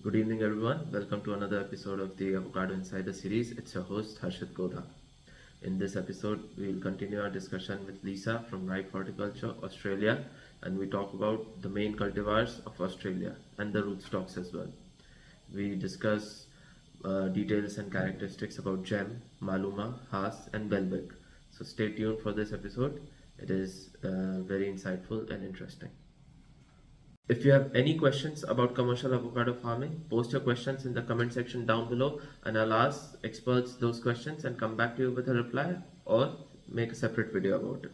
Good evening, everyone. Welcome to another episode of the Avocado Insider series. It's your host, Harshit Godha. In this episode, we will continue our discussion with Lisa from Ripe Horticulture, Australia, and we talk about the main cultivars of Australia and the rootstocks as well. We discuss details and characteristics about Gem, Maluma, Haas, and Velvick. So stay tuned for this episode. It is very insightful and interesting. If you have any questions about commercial avocado farming, post your questions in the comment section down below and I'll ask experts those questions and come back to you with a reply or make a separate video about it.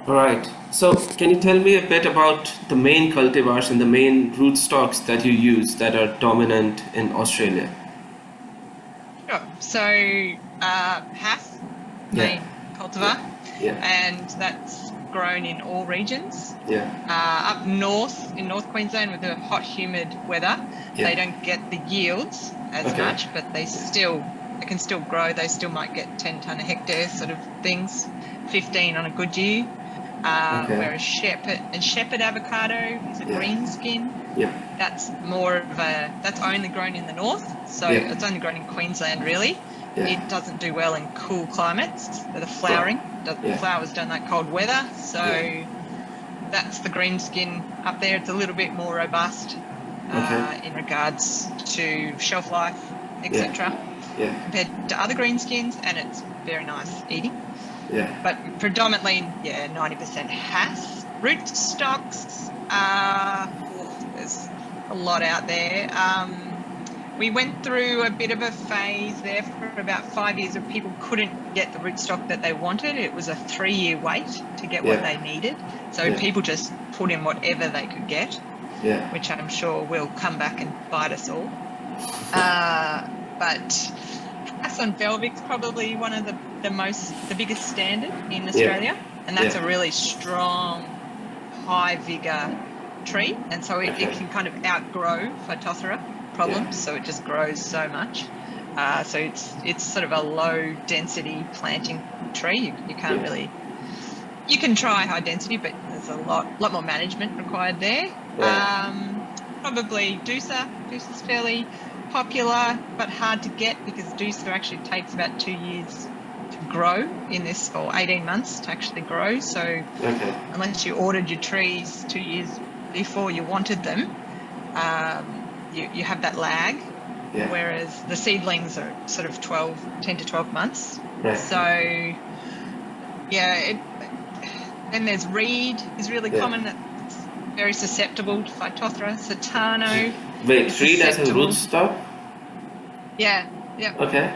Alright, so can you tell me a bit about the main cultivars and the main rootstocks that you use that are dominant in Australia? Sure. So, Hass, main cultivar, and that's grown in all regions. Up north, in North Queensland, with the hot, humid weather, they don't get the yields as much, but they can still grow. They still might get 10 tonne a hectare sort of things, 15 on a good year. Whereas Shepherd avocado is a green skin. That's that's only grown in the north, so it's only grown in Queensland really. It doesn't do well in cool climates. The flowering, the flowers don't like cold weather, so that's the green skin up there. It's a little bit more robust in regards to shelf life, etc. Compared to other green skins, and it's very nice eating. But predominantly, 90% Hass. Rootstocks, there's a lot out there. We went through a bit of a phase there for about 5 years where people couldn't get the rootstock that they wanted. It was a 3-year wait to get what they needed. So people just put in whatever they could get, which I'm sure will come back and bite us all. But Maluma and Velvick's probably one of the biggest standard in Australia, and that's a really strong, high vigor tree, and so it can kind of outgrow Phytophthora problems, so it just grows so much. So it's sort of a low density planting tree. You can't really, you can try high density, but there's a lot more management required there. Probably Doosa's fairly popular, but hard to get because Doosa actually takes about 2 years to grow in this, or 18 months to actually grow. So unless you ordered your trees 2 years before you wanted them, you have that lag, whereas the seedlings are sort of 10 to 12 months. So then there's reed is really common. It's very susceptible to Phytophthora. Satano. Wait, reed as a rootstock? Okay.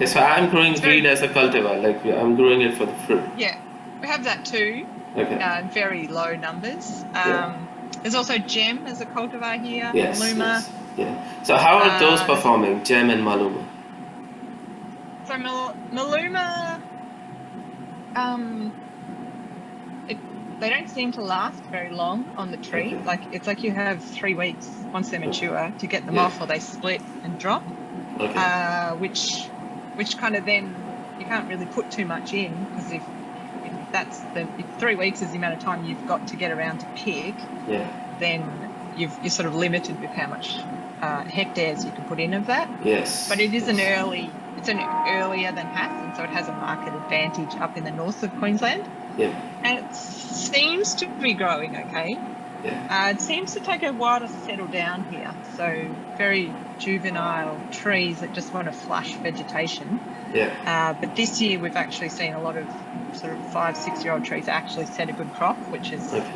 So I'm growing reed as a cultivar, like I'm growing it for the fruit. Yeah, we have that too. Very low numbers. There's also Gem as a cultivar here. Maluma. So how are those performing, Gem and Maluma? So Maluma, they don't seem to last very long on the tree. Like it's like you have 3 weeks once they're mature to get them off, or they split and drop. Which kind of then you can't really put too much in, because if 3 weeks is the amount of time you've got to get around to pick, then you're sort of limited with how much hectares you can put in of that. But it is it's earlier than Hass, and so it has a market advantage up in the north of Queensland. And it seems to be growing okay. It seems to take a while to settle down here. So very juvenile trees that just want to flush vegetation. But this year we've actually seen a lot of sort of 5-6 year old trees actually set a good crop, which is they've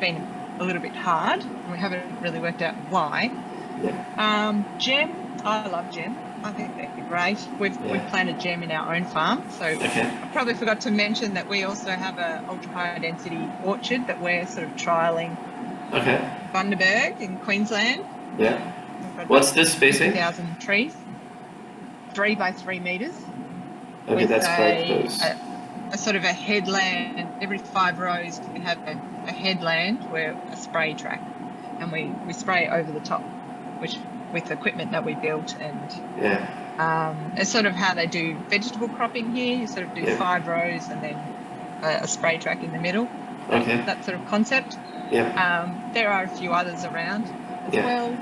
been a little bit hard, and we haven't really worked out why. Gem, I love Gem. I think they'd be great. We've planted Gem in our own farm, so I probably forgot to mention that we also have a ultra high density orchard that we're sort of trialling. Bundaberg in Queensland. What's this spacing? 1,000 trees, 3 by 3 meters. That's quite close. A sort of a headland. Every 5 rows we have a headland where a spray track, and we spray over the top, which with equipment that we built, and it's sort of how they do vegetable cropping here. You sort of do 5 rows and then a spray track in the middle. That sort of concept. There are a few others around as well.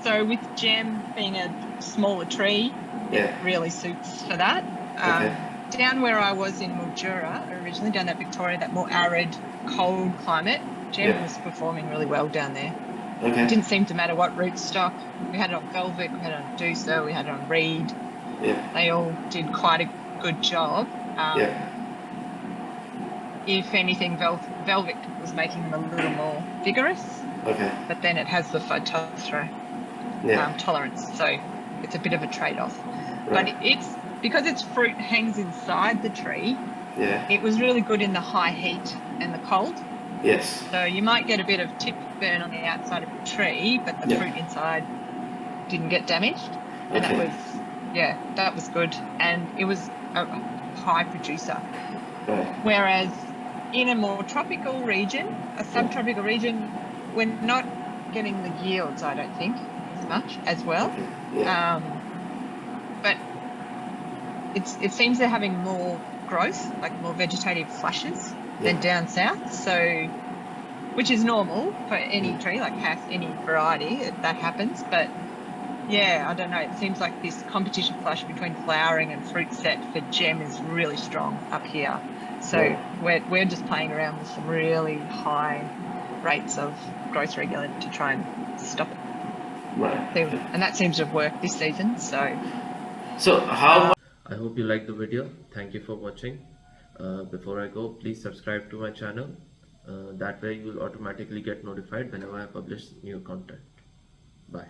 So with gem being a smaller tree, it really suits for that. Down where I was in Mildura, originally down that Victoria, that more arid, cold climate, gem was performing really well down there. It didn't seem to matter what rootstock. We had it on Velvick, we had it on Doosa, we had it on Reed. They all did quite a good job. If anything, Velvick was making them a little more vigorous. But then it has the phytophthora tolerance, so it's a bit of a trade-off. But it's because its fruit hangs inside the tree. It was really good in the high heat and the cold. So you might get a bit of tip burn on the outside of the tree, but the fruit inside didn't get damaged. And that was good. And it was a high producer. Whereas in a more tropical region, a subtropical region, we're not getting the yields, I don't think, as much as well. But it seems they're having more growth, like more vegetative flushes than down south. So, which is normal for any tree, like any variety, that happens. But yeah, I don't know. It seems like this competition flush between flowering and fruit set for gem is really strong up here. So we're just playing around with some really high rates of growth regulator to try and stop it. And that seems to have worked this season. So how? I hope you liked the video. Thank you for watching. Before I go, please subscribe to my channel. That way you will automatically get notified whenever I publish new content. Bye.